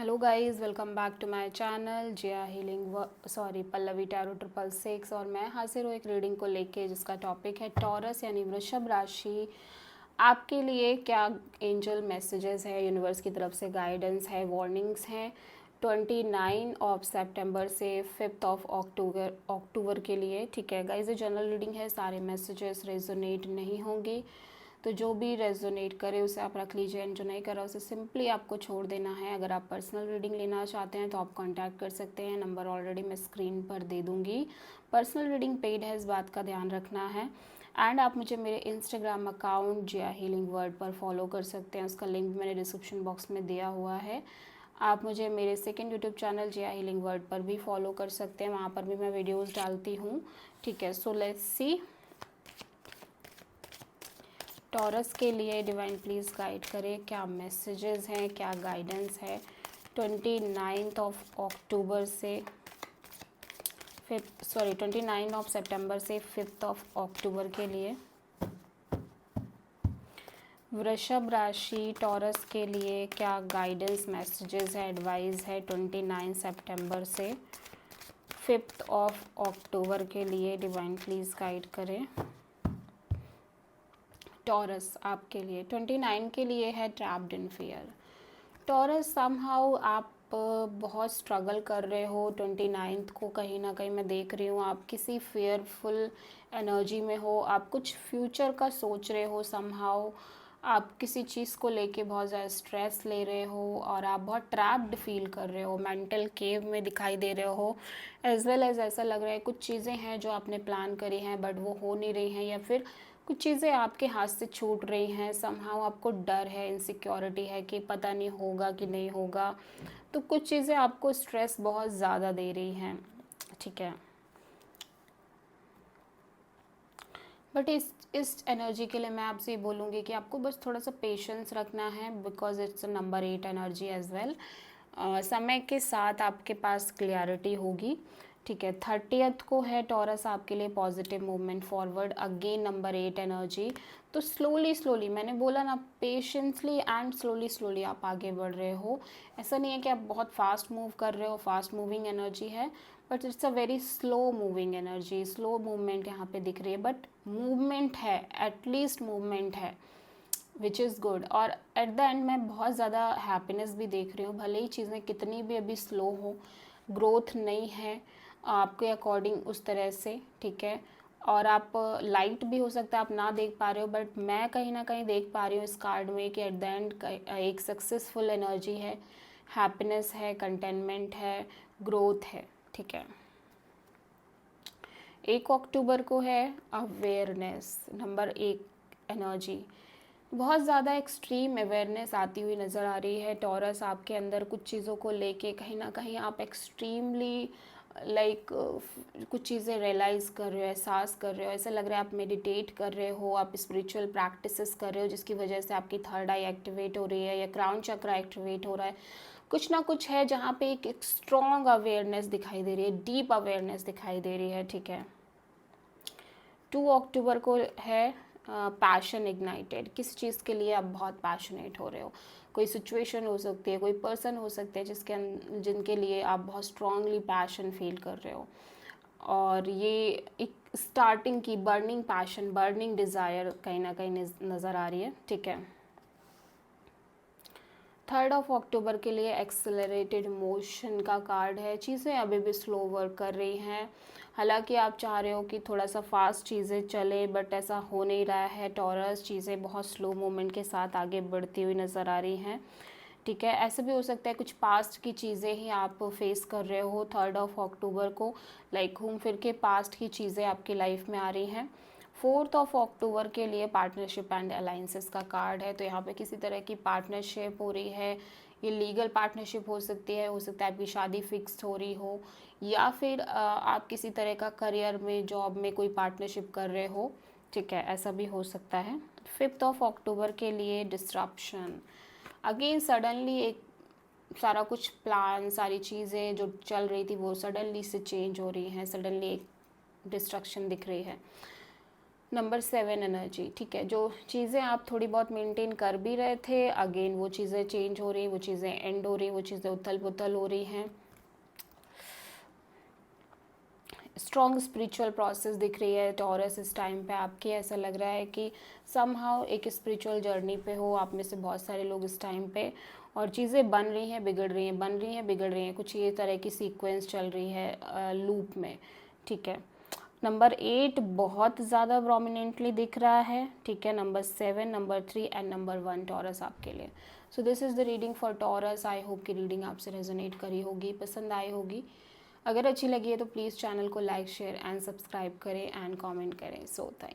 Hello guys, welcome back to my channel Jiya healing Pallavi tarot 666। और मैं हाजिर हूँ एक रीडिंग को लेके जिसका टॉपिक है टॉरस यानी वृषभ राशि। आपके लिए क्या एंजल मैसेजेस है, यूनिवर्स की तरफ से गाइडेंस है, वार्निंग्स हैं 29 ऑफ सितंबर से 5 ऑफ अक्टूबर के लिए। ठीक है गाइस, ये जनरल रीडिंग है, सारे मैसेजेस रेजोनेट नहीं होंगे, तो जो भी रेजोनेट करे उसे आप रख लीजिए, एंड जो नहीं कर रहा उसे सिंपली आपको छोड़ देना है। अगर आप पर्सनल रीडिंग लेना चाहते हैं तो आप कांटेक्ट कर सकते हैं, नंबर ऑलरेडी मैं स्क्रीन पर दे दूँगी। पर्सनल रीडिंग पेड है, इस बात का ध्यान रखना है। एंड आप मुझे मेरे इंस्टाग्राम अकाउंट जिया हीलिंग वर्ड पर फॉलो कर सकते हैं, उसका लिंक मैंने डिस्क्रिप्शन बॉक्स में दिया हुआ है। आप मुझे मेरे second YouTube channel Jiya healing word पर भी फॉलो कर सकते हैं, वहाँ पर भी मैं वीडियोज़ डालती हूँ। ठीक है, सो लेट्स सी टॉरस के लिए डिवाइन प्लीज़ गाइड करें, क्या मैसेजेस हैं, क्या गाइडेंस है 29 ऑफ अक्टूबर से 29 ऑफ सितंबर से 5 ऑफ अक्टूबर के लिए। वृषभ राशि टॉरस के लिए क्या गाइडेंस मैसेजेस है, एडवाइस है 29 सितंबर से 5 ऑफ अक्टूबर के लिए। डिवाइन प्लीज़ गाइड करें। टॉरस आपके लिए 29 के लिए है trapped in fear. Taurus somehow आप बहुत स्ट्रगल कर रहे हो 29 को, कहीं ना कहीं मैं देख रही हूँ आप किसी फेयरफुल एनर्जी में हो, आप कुछ फ्यूचर का सोच रहे हो समहाउ, आप किसी चीज़ को लेके बहुत ज़्यादा स्ट्रेस ले रहे हो और आप बहुत ट्रैप्ड फील कर रहे हो, मेंटल केव में दिखाई दे रहे हो। एज वेल एज ऐसा लग रहा है कुछ चीज़ें हैं जो आपने प्लान करी हैं बट वो हो नहीं रही हैं, या फिर कुछ चीज़ें आपके हाथ से छूट रही हैं। समहाउ आपको डर है, इनसिक्योरिटी है कि पता नहीं होगा कि नहीं होगा, तो कुछ चीज़ें आपको स्ट्रेस बहुत ज़्यादा दे रही हैं। ठीक है, बट इस एनर्जी के लिए मैं आपसे ये बोलूँगी कि आपको बस थोड़ा सा पेशेंस रखना है, because it's number 8 energy as well. समय के साथ आपके पास क्लियरिटी होगी। ठीक है, 30th को है टॉरस आपके लिए positive movement forward, again number 8 energy. तो स्लोली स्लोली, मैंने बोला ना, पेशेंसली एंड स्लोली स्लोली आप आगे बढ़ रहे हो। ऐसा नहीं है कि आप बहुत फास्ट मूव कर रहे हो, फास्ट मूविंग एनर्जी है, but it's a very slow moving energy, slow movement यहाँ पे दिख रही है, बट मूवमेंट है, एटलीस्ट मूवमेंट है, विच इज़ गुड। और एट द एंड मैं बहुत ज़्यादा हैप्पीनेस भी देख रही हूँ, भले ही चीज़ें कितनी भी अभी स्लो हो, ग्रोथ नहीं है आपके अकॉर्डिंग उस तरह से। ठीक है, और आप लाइट भी हो सकता है आप ना देख पा रहे हो, बट मैं कहीं ना कहीं देख पा रही हूँ इस कार्ड में कि एट द एंड एक सक्सेसफुल एनर्जी है, हैप्पीनेस है, कंटेनमेंट है, ग्रोथ है। ठीक है, 1 अक्टूबर को है अवेयरनेस, नंबर 1 एनर्जी। बहुत ज़्यादा एक्सट्रीम अवेयरनेस आती हुई नज़र आ रही है टॉरस आपके अंदर, कुछ चीज़ों को लेके कहीं ना कहीं आप एक्सट्रीमली कुछ चीज़ें रियलाइज़ कर रहे हो, एहसास कर रहे हो। ऐसा लग रहा है आप मेडिटेट कर रहे हो, आप स्पिरिचुअल प्रैक्टिसेस कर रहे हो, जिसकी वजह से आपकी थर्ड आई एक्टिवेट हो रही है या क्राउन चक्र एक्टिवेट हो रहा है। कुछ ना कुछ है जहाँ पे एक स्ट्रॉन्ग अवेयरनेस दिखाई दे रही है, डीप अवेयरनेस दिखाई दे रही है। ठीक है, 2 अक्टूबर को है पैशन इग्नाइटेड, किस चीज़ के लिए आप बहुत पैशनेट हो रहे हो, कोई सिचुएशन हो सकती है, कोई पर्सन हो सकते हैं जिनके लिए आप बहुत स्ट्रांगली पैशन फील कर रहे हो, और ये एक स्टार्टिंग की बर्निंग पैशन, बर्निंग डिज़ायर कहीं ना कहीं नज़र आ रही है। ठीक है, 3 अक्टूबर के लिए एक्सेलरेटेड मोशन का कार्ड है, चीज़ें अभी भी स्लो वर्क कर रही हैं, हालांकि आप चाह रहे हो कि थोड़ा सा फास्ट चीज़ें चले, बट ऐसा हो नहीं रहा है टॉरस, चीज़ें बहुत स्लो मूवमेंट के साथ आगे बढ़ती हुई नज़र आ रही हैं। ठीक है, ऐसे भी हो सकता है कुछ पास्ट की चीज़ें ही आप फेस कर रहे हो 3 अक्टूबर को, लाइक घूम फिर के पास्ट की चीज़ें आपकी लाइफ में आ रही हैं। 4 अक्टूबर के लिए पार्टनरशिप एंड अलाइंसेस का कार्ड है, तो यहाँ पे किसी तरह की पार्टनरशिप हो रही है, ये लीगल पार्टनरशिप हो सकती है, हो सकता है आपकी शादी फिक्स्ड हो रही हो, या फिर आप किसी तरह का करियर में, जॉब में कोई पार्टनरशिप कर रहे हो। ठीक है, ऐसा भी हो सकता है। 5 अक्टूबर के लिए डिस्ट्रप्शन, अगेन सडनली एक सारा कुछ प्लान, सारी चीज़ें जो चल रही थी वो सडनली से चेंज हो रही हैं, सडनली एक डिस्ट्रक्शन दिख रही है। नंबर 7 एनर्जी, ठीक है, जो चीज़ें आप थोड़ी बहुत मेंटेन कर भी रहे थे, अगेन वो चीज़ें चेंज हो रही, वो चीज़ें एंड हो रही, वो चीज़ें उथल पुथल हो रही हैं। स्ट्रॉन्ग स्पिरिचुअल प्रोसेस दिख रही है टॉरस इस टाइम पे आपके। ऐसा लग रहा है कि समहाउ एक स्पिरिचुअल जर्नी पे हो आप में से बहुत सारे लोग इस टाइम पे, और चीज़ें बन रही हैं बिगड़ रही हैं, बन रही हैं बिगड़ रही हैं, कुछ ये तरह की सीक्वेंस चल रही है लूप में, ठीक है। नंबर 8 बहुत ज़्यादा प्रोमिनेंटली दिख रहा है, ठीक है। Number 7, number 3 and number 1 taurus आपके लिए। So this is the reading for taurus. I hope कि रीडिंग आपसे रेजोनेट करी होगी, पसंद आई होगी। अगर अच्छी लगी है तो प्लीज़ चैनल को लाइक शेयर एंड सब्सक्राइब करें एंड कमेंट करें। So thank